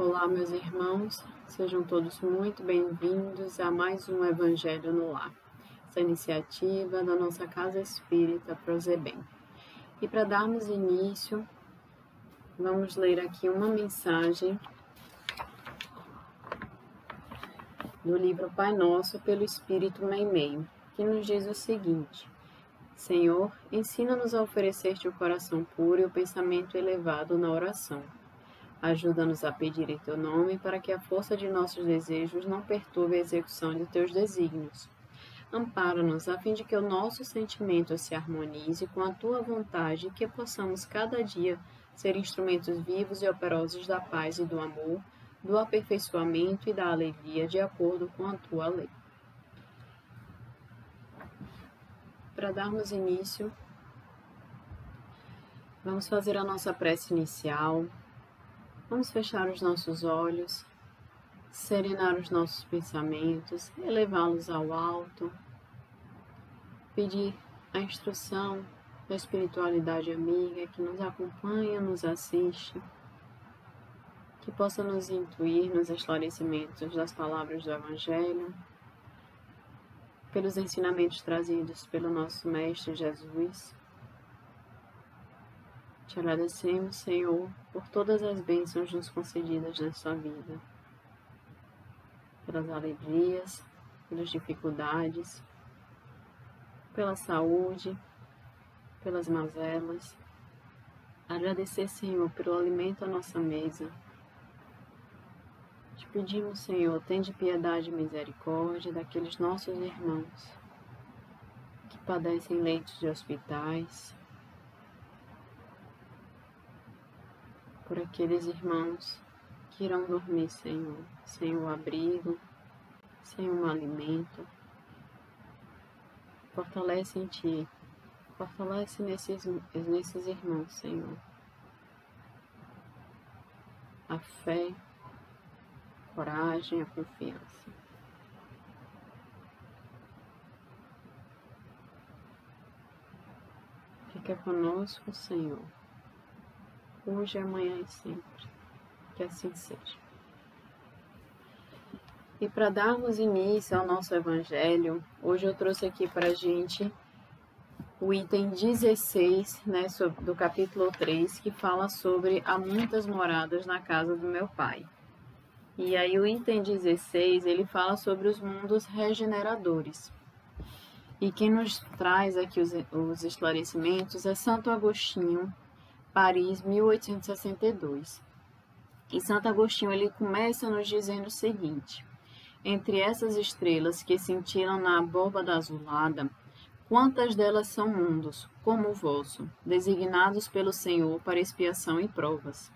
Olá, meus irmãos, sejam todos muito bem-vindos a mais um Evangelho no Lar, essa iniciativa da nossa Casa Espírita Prozebem. E para darmos início, vamos ler aqui uma mensagem do livro Pai Nosso pelo Espírito Meimei, que nos diz o seguinte: Senhor, ensina-nos a oferecer-te o coração puro e o pensamento elevado na oração. Ajuda-nos a pedir em teu nome para que a força de nossos desejos não perturbe a execução de teus desígnios. Ampara-nos a fim de que o nosso sentimento se harmonize com a tua vontade e que possamos cada dia ser instrumentos vivos e operosos da paz e do amor, do aperfeiçoamento e da alegria de acordo com a tua lei. Para darmos início, vamos fazer a nossa prece inicial. Vamos fechar os nossos olhos, serenar os nossos pensamentos, elevá-los ao alto, pedir a instrução da espiritualidade amiga que nos acompanha, nos assiste, que possa nos intuir nos esclarecimentos das palavras do Evangelho, pelos ensinamentos trazidos pelo nosso Mestre Jesus. Te agradecemos, Senhor, por todas as bênçãos nos concedidas nesta vida, pelas alegrias, pelas dificuldades, pela saúde, pelas mazelas. Agradecer, Senhor, pelo alimento à nossa mesa. Te pedimos, Senhor, tende piedade e misericórdia daqueles nossos irmãos que padecem em leitos de hospitais, por aqueles irmãos que irão dormir, Senhor, sem o abrigo, sem um alimento. Fortalece em Ti, fortalece nesses irmãos, Senhor, a fé, a coragem, a confiança. Fica conosco, Senhor, hoje, amanhã e sempre, que assim seja. E para darmos início ao nosso Evangelho, hoje eu trouxe aqui para a gente o item 16, do capítulo 3, que fala sobre há muitas moradas na casa do meu Pai. E aí o item 16, ele fala sobre os mundos regeneradores. E quem nos traz aqui os esclarecimentos é Santo Agostinho, Paris, 1862. E Santo Agostinho ele começa nos dizendo o seguinte: entre essas estrelas que cintilam na abóbada da azulada, quantas delas são mundos, como o vosso, designados pelo Senhor para expiação e provas?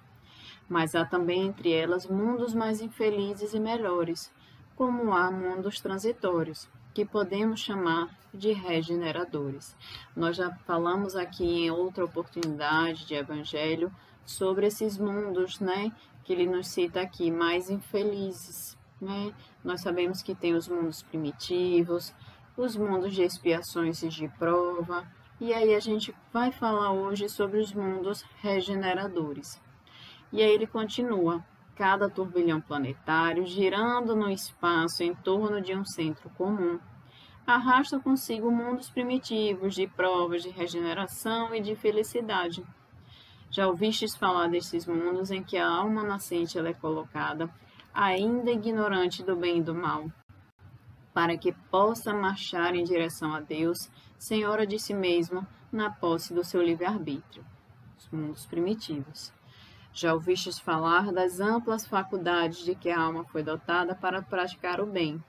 Mas há também entre elas mundos mais infelizes e melhores, como há mundos transitórios, que podemos chamar de regeneradores. Nós já falamos aqui em outra oportunidade de Evangelho sobre esses mundos, que ele nos cita aqui, mais infelizes, Nós sabemos que tem os mundos primitivos, os mundos de expiações e de prova, e aí a gente vai falar hoje sobre os mundos regeneradores. E aí ele continua: cada turbilhão planetário, girando no espaço em torno de um centro comum, arrasta consigo mundos primitivos de provas de regeneração e de felicidade. Já ouvistes falar desses mundos em que a alma nascente ela é colocada, ainda ignorante do bem e do mal, para que possa marchar em direção a Deus, senhora de si mesma, na posse do seu livre-arbítrio. Os mundos primitivos. Já ouvistes falar das amplas faculdades de que a alma foi dotada para praticar o bem,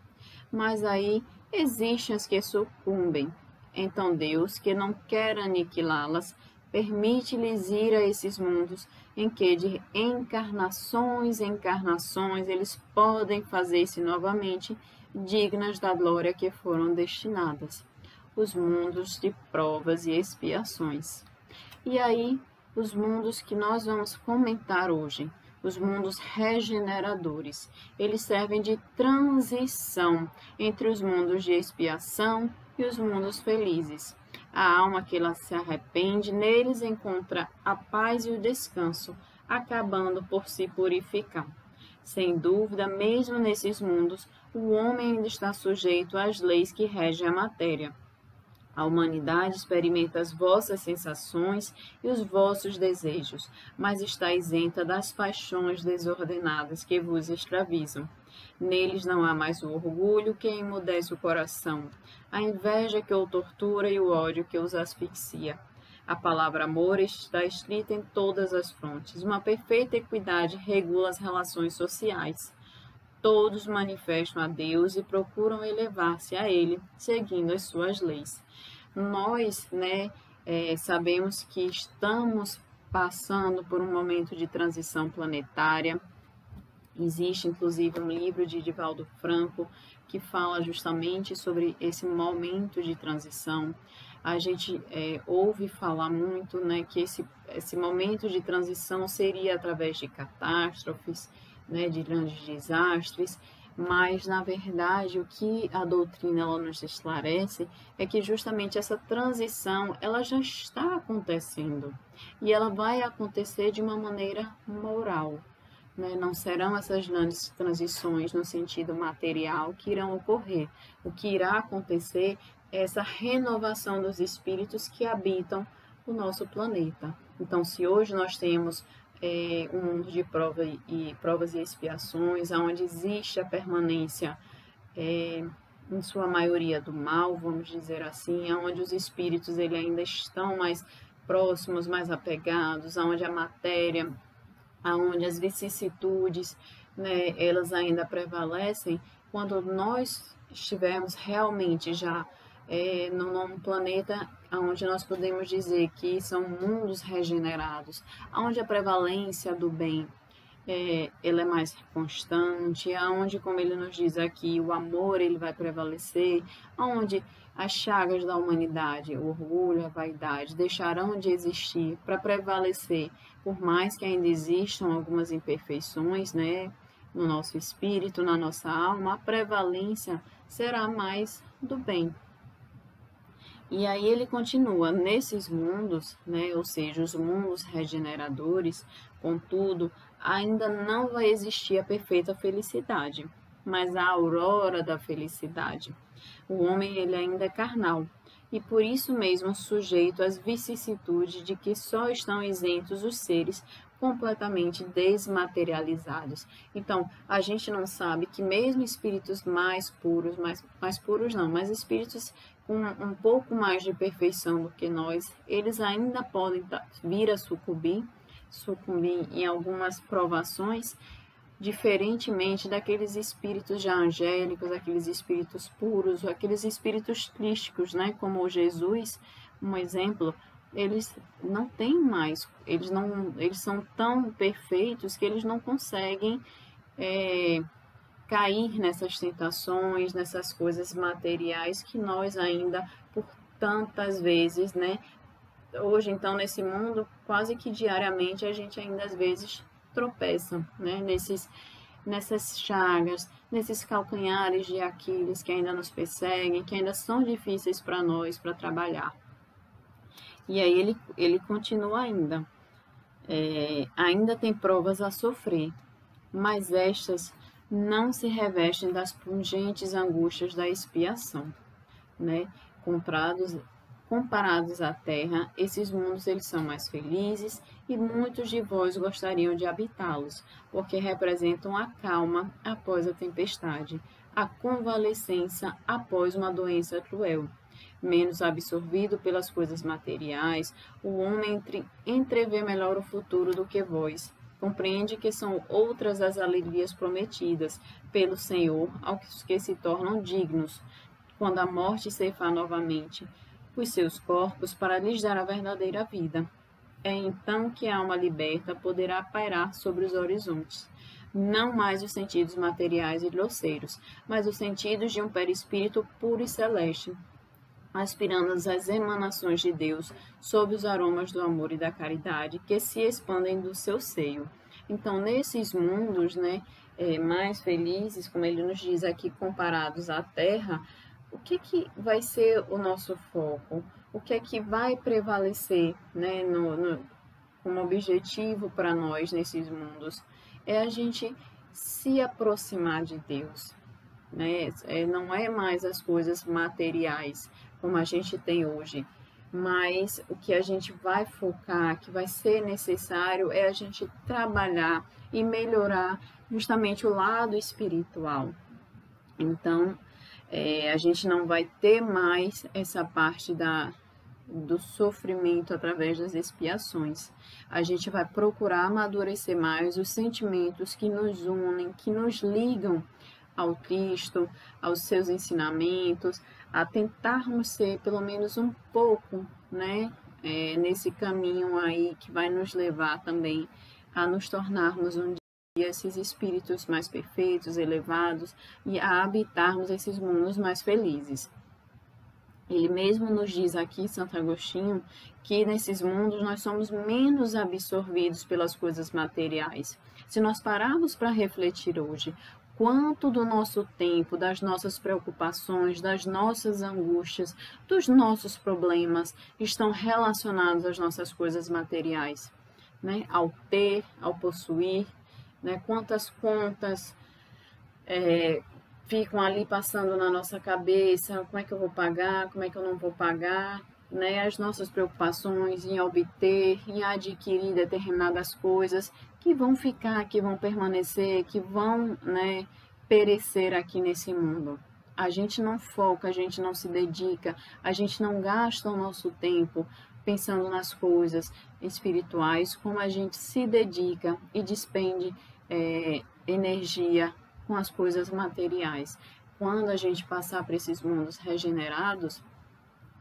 mas aí existem as que sucumbem. Então Deus, que não quer aniquilá-las, permite-lhes ir a esses mundos em que de encarnações em encarnações eles podem fazer-se novamente dignas da glória que foram destinadas, os mundos de provas e expiações. E aí, os mundos que nós vamos comentar hoje, os mundos regeneradores, eles servem de transição entre os mundos de expiação e os mundos felizes. A alma que ela se arrepende, neles encontra a paz e o descanso, acabando por se purificar. Sem dúvida, mesmo nesses mundos, o homem ainda está sujeito às leis que regem a matéria. A humanidade experimenta as vossas sensações e os vossos desejos, mas está isenta das paixões desordenadas que vos escravizam. Neles não há mais o orgulho que emudece o coração, a inveja que o tortura e o ódio que os asfixia. A palavra amor está escrita em todas as frontes. Uma perfeita equidade regula as relações sociais. Todos manifestam a Deus e procuram elevar-se a Ele, seguindo as suas leis. Nós, sabemos que estamos passando por um momento de transição planetária. Existe, inclusive, um livro de Divaldo Franco que fala justamente sobre esse momento de transição. A gente ouve falar muito, que esse momento de transição seria através de catástrofes, de grandes desastres, mas, na verdade, o que a doutrina ela nos esclarece é que justamente essa transição ela já está acontecendo e ela vai acontecer de uma maneira moral. Não serão essas grandes transições no sentido material que irão ocorrer. O que irá acontecer é essa renovação dos espíritos que habitam o nosso planeta. Então, se hoje nós temos um mundo de provas e expiações, onde existe a permanência, em sua maioria, do mal, vamos dizer assim, onde os espíritos ainda estão mais próximos, mais apegados, onde a matéria, onde as vicissitudes, elas ainda prevalecem. Quando nós estivermos realmente já num planeta onde nós podemos dizer que são mundos regenerados, onde a prevalência do bem ela é mais constante, onde, como ele nos diz aqui, o amor ele vai prevalecer, onde as chagas da humanidade, o orgulho, a vaidade, deixarão de existir para prevalecer, por mais que ainda existam algumas imperfeições, no nosso espírito, na nossa alma, a prevalência será mais do bem. E aí ele continua, nesses mundos, ou seja, os mundos regeneradores, contudo, ainda não vai existir a perfeita felicidade, mas a aurora da felicidade. O homem ele ainda é carnal e por isso mesmo sujeito às vicissitudes de que só estão isentos os seres completamente desmaterializados. Então, a gente não sabe que mesmo espíritos mais puros, mais puros não, mas espíritos com um pouco mais de perfeição do que nós, eles ainda podem vir a sucumbir em algumas provações, diferentemente daqueles espíritos já angélicos, aqueles espíritos puros, aqueles espíritos crísticos, como Jesus, um exemplo. Eles não têm mais, eles são tão perfeitos que eles não conseguem cair nessas tentações, nessas coisas materiais que nós ainda, por tantas vezes, hoje, então, nesse mundo, quase que diariamente, a gente ainda às vezes tropeça, nessas chagas, nesses calcanhares de Aquiles que ainda nos perseguem, que ainda são difíceis para nós, para trabalhar. E aí ele continua ainda. Ainda tem provas a sofrer, mas estas não se revestem das pungentes angústias da expiação. Comparados à terra, esses mundos eles são mais felizes e muitos de vós gostariam de habitá-los, porque representam a calma após a tempestade, a convalescença após uma doença cruel. Menos absorvido pelas coisas materiais, o homem entrevê melhor o futuro do que vós. Compreende que são outras as alegrias prometidas pelo Senhor aos que se tornam dignos, quando a morte ceifar novamente os seus corpos para lhes dar a verdadeira vida. É então que a alma liberta poderá pairar sobre os horizontes. Não mais os sentidos materiais e grosseiros, mas os sentidos de um perispírito puro e celeste, aspirando às emanações de Deus sob os aromas do amor e da caridade que se expandem do seu seio. Então, nesses mundos, mais felizes, como ele nos diz aqui, comparados à Terra, o que vai ser o nosso foco? O que é que vai prevalecer, como objetivo para nós nesses mundos? É a gente se aproximar de Deus, né? Não é mais as coisas materiais como a gente tem hoje, mas o que a gente vai focar, que vai ser necessário, é a gente trabalhar e melhorar justamente o lado espiritual. Então, a gente não vai ter mais essa parte do sofrimento através das expiações. A gente vai procurar amadurecer mais os sentimentos que nos unem, que nos ligam ao Cristo, aos seus ensinamentos, a tentarmos ser pelo menos um pouco, né, nesse caminho aí que vai nos levar também a nos tornarmos um dia esses espíritos mais perfeitos, elevados, e a habitarmos esses mundos mais felizes. Ele mesmo nos diz aqui, Santo Agostinho, que nesses mundos nós somos menos absorvidos pelas coisas materiais. Se nós pararmos para refletir hoje, quanto do nosso tempo, das nossas preocupações, das nossas angústias, dos nossos problemas estão relacionados às nossas coisas materiais, né? Ao ter, ao possuir, né? Quantas contas ficam ali passando na nossa cabeça, como é que eu vou pagar, como é que eu não vou pagar, né? As nossas preocupações em obter, em adquirir determinadas coisas que vão ficar, que vão permanecer, que vão, né, perecer aqui nesse mundo. A gente não foca, a gente não se dedica, a gente não gasta o nosso tempo pensando nas coisas espirituais, como a gente se dedica e despende energia com as coisas materiais. Quando a gente passar para esses mundos regenerados,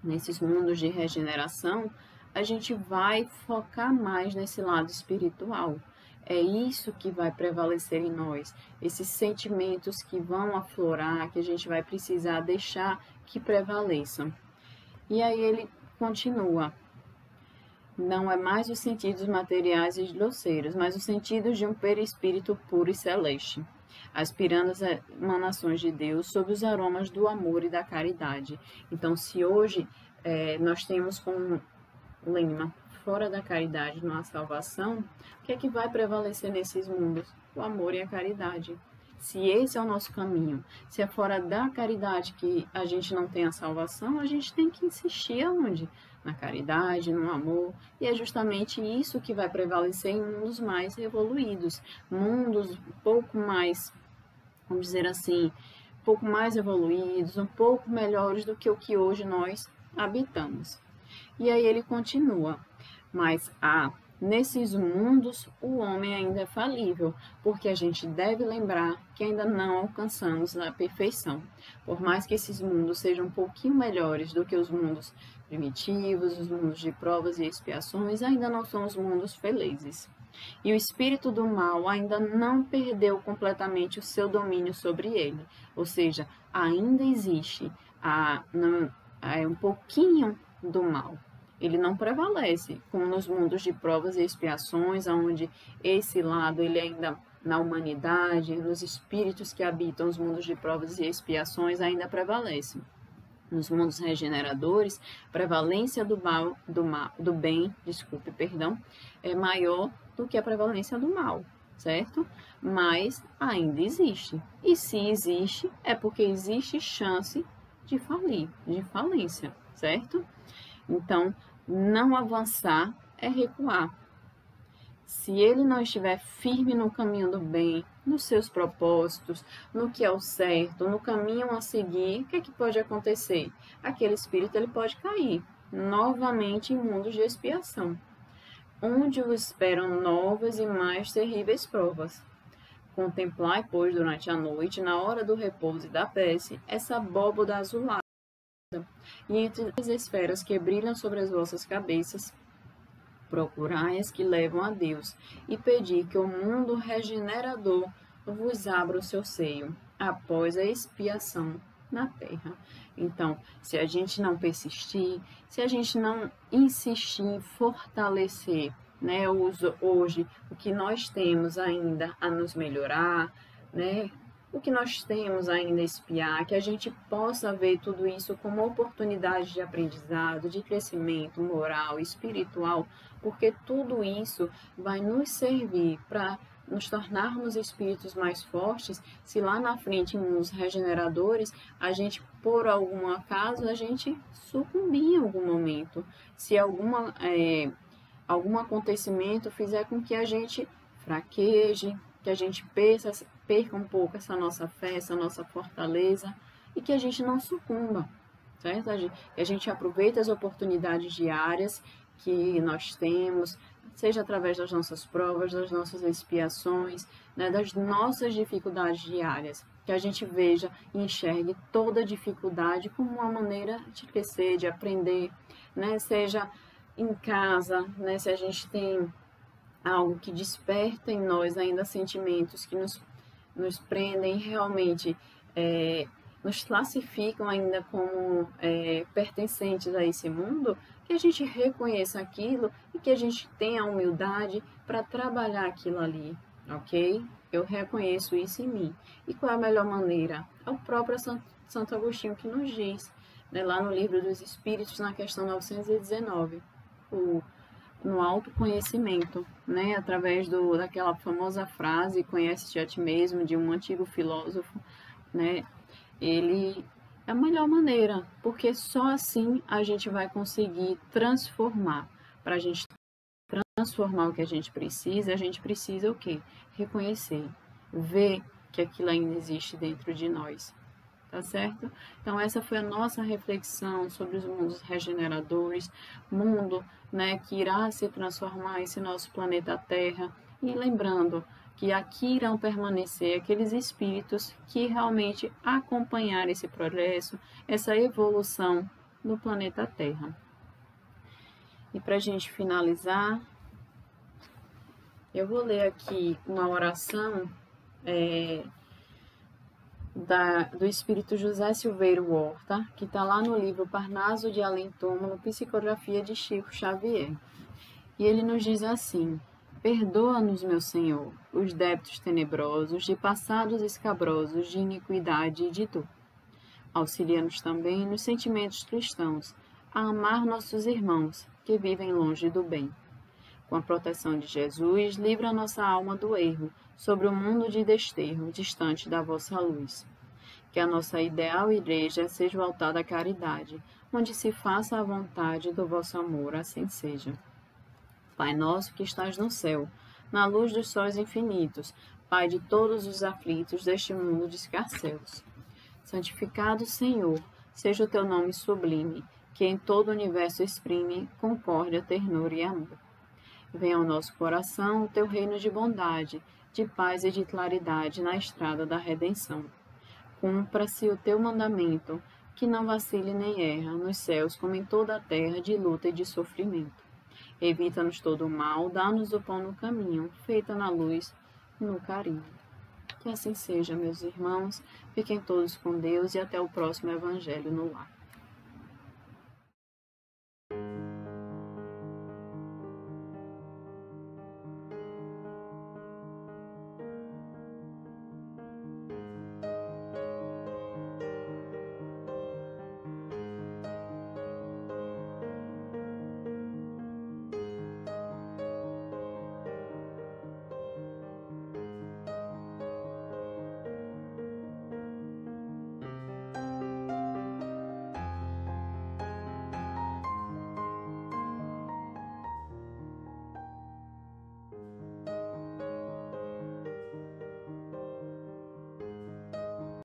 nesses mundos de regeneração, a gente vai focar mais nesse lado espiritual. É isso que vai prevalecer em nós, esses sentimentos que vão aflorar, que a gente vai precisar deixar que prevaleçam. E aí ele continua. Não é mais os sentidos materiais e grosseiros, mas os sentidos de um perispírito puro e celeste, aspirando às emanações de Deus sob os aromas do amor e da caridade. Então, se hoje nós temos como lema, fora da caridade não há salvação, o que é que vai prevalecer nesses mundos? O amor e a caridade. Se esse é o nosso caminho, se é fora da caridade que a gente não tem a salvação, a gente tem que insistir aonde? Na caridade, no amor, e é justamente isso que vai prevalecer em mundos mais evoluídos, mundos um pouco mais, vamos dizer assim, um pouco mais evoluídos, um pouco melhores do que o que hoje nós habitamos. E aí ele continua, mas nesses mundos o homem ainda é falível, porque a gente deve lembrar que ainda não alcançamos a perfeição. Por mais que esses mundos sejam um pouquinho melhores do que os mundos primitivos, os mundos de provas e expiações, ainda não são os mundos felizes. E o espírito do mal ainda não perdeu completamente o seu domínio sobre ele, ou seja, ainda existe um pouquinho do mal. Ele não prevalece, como nos mundos de provas e expiações, onde esse lado ele ainda na humanidade, nos espíritos que habitam os mundos de provas e expiações ainda prevalece. Nos mundos regeneradores, a prevalência do bem, é maior do que a prevalência do mal, certo? Mas ainda existe. E se existe, é porque existe chance de falir, de falência, certo? Então, não avançar é recuar. Se ele não estiver firme no caminho do bem, nos seus propósitos, no que é o certo, no caminho a seguir, o que é que pode acontecer? Aquele espírito ele pode cair novamente em mundos de expiação, onde o esperam novas e mais terríveis provas. Contemplai, pois, durante a noite, na hora do repouso e da prece, essa abóboda azulada, e entre as esferas que brilham sobre as vossas cabeças, procurai as que levam a Deus, e pedi que o mundo regenerador vos abra o seu seio, após a expiação na terra. Então, se a gente não persistir, se a gente não insistir em fortalecer, né, hoje o que nós temos ainda a nos melhorar, né, o que nós temos ainda a espiar, que a gente possa ver tudo isso como oportunidade de aprendizado, de crescimento moral, espiritual, porque tudo isso vai nos servir para nos tornarmos espíritos mais fortes, se lá na frente, nos regeneradores, a gente, por algum acaso, a gente sucumbir em algum momento. Se algum acontecimento fizer com que a gente fraqueje, que a gente perca um pouco essa nossa fé, essa nossa fortaleza, e que a gente não sucumba, certo? Que a gente aproveite as oportunidades diárias que nós temos, seja através das nossas provas, das nossas expiações, né, das nossas dificuldades diárias, que a gente veja e enxergue toda dificuldade como uma maneira de crescer, de aprender, né, seja em casa, né, se a gente tem algo que desperta em nós ainda sentimentos que nos prendem realmente, nos classificam ainda como pertencentes a esse mundo, que a gente reconheça aquilo e que a gente tenha a humildade para trabalhar aquilo ali, ok? Eu reconheço isso em mim. E qual é a melhor maneira? É o próprio Santo Agostinho que nos diz, né, lá no Livro dos Espíritos, na questão 919, no autoconhecimento, né, através daquela famosa frase, conhece-te a ti mesmo, de um antigo filósofo, né, ele é a melhor maneira, porque só assim a gente vai conseguir transformar. Para a gente transformar o que a gente precisa o quê? Reconhecer, ver que aquilo ainda existe dentro de nós. Tá certo? Então, essa foi a nossa reflexão sobre os mundos regeneradores, mundo, né, que irá se transformar esse nosso planeta Terra. E lembrando que aqui irão permanecer aqueles espíritos que realmente acompanharem esse progresso, essa evolução do planeta Terra. E para a gente finalizar, eu vou ler aqui uma oração do Espírito José Silveiro Horta, que está lá no livro Parnaso de Além Túmulo, Psicografia de Chico Xavier. E ele nos diz assim: perdoa-nos, meu Senhor, os débitos tenebrosos de passados escabrosos de iniquidade e de dor. Auxilia-nos também nos sentimentos cristãos, a amar nossos irmãos que vivem longe do bem. Com a proteção de Jesus, livra nossa alma do erro, sobre o mundo de desterro, distante da vossa luz. Que a nossa ideal igreja seja o altar da caridade, onde se faça a vontade do vosso amor, assim seja. Pai nosso que estás no céu, na luz dos sóis infinitos, Pai de todos os aflitos deste mundo de escarcéus. Santificado, Senhor, seja o teu nome sublime, que em todo o universo exprime concórdia, ternura e amor. Venha ao nosso coração o teu reino de bondade, de paz e de claridade na estrada da redenção. Cumpra-se o teu mandamento, que não vacile nem erra, nos céus como em toda a terra, de luta e de sofrimento. Evita-nos todo o mal, dá-nos o pão no caminho, feita na luz, no carinho. Que assim seja, meus irmãos, fiquem todos com Deus e até o próximo Evangelho no Lar.